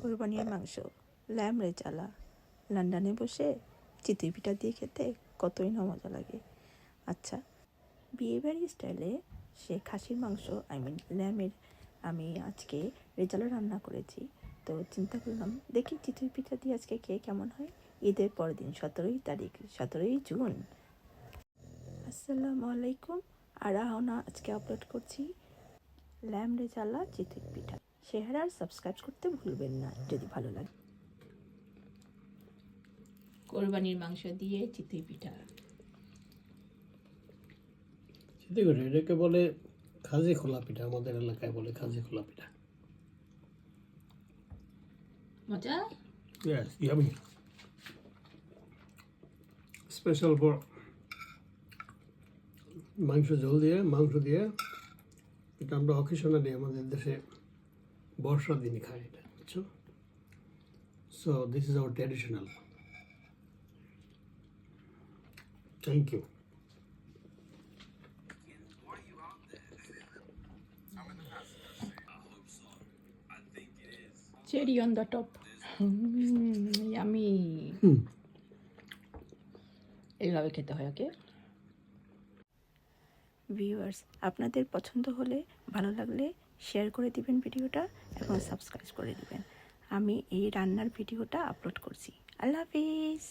কোরবানির মাংস, ল্যাম রেজালা, লন্ডনে বসে চিতই পিঠা দিয়ে খেতে কতই না মজা লাগে। আচ্ছা, বিয়েবাড়ি স্টাইলে সে খাসির মাংস ল্যামের আমি আজকে রেজালা রান্না করেছি। তো চিন্তা করলাম দেখি চিতই পিঠা দিয়ে আজকে খেয়ে কেমন হয়। ঈদের পরের দিন 17ই জুন। আসসালামু আলাইকুম। আর আজকে আপলোড করছি ল্যাম রেজালা চিতই পিঠা। শেয়ার আর সাবস্ক্রাইব করতে ভুলবেন না যদি ভালো লাগে। কোরবানির মাংস দিয়ে চিতই পিঠা। চিতই পিঠা এটাকে বলে খাজি খোলা পিঠা, আমাদের এলাকায় বলে খাজি খোলা পিঠা। মজা? Yes, yummy. Special for মাংস দিয়ে এটা আমরা অকেশনালি আমাদের দেশে বর্ষার দিনে খাই এটা, বুঝছো? So this is our traditional. Thank you. Cherry on the top. Yummy. এইভাবে খেতে হয়। ওকে ভিউয়ার্স, আপনাদের পছন্দ হলে, ভালো লাগলে শেয়ার করে দিবেন ভিডিওটা এবং সাবস্ক্রাইব করে দিবেন। আমি এই রান্নার ভিডিওটা আপলোড করছি। আল্লাহ হাফিজ।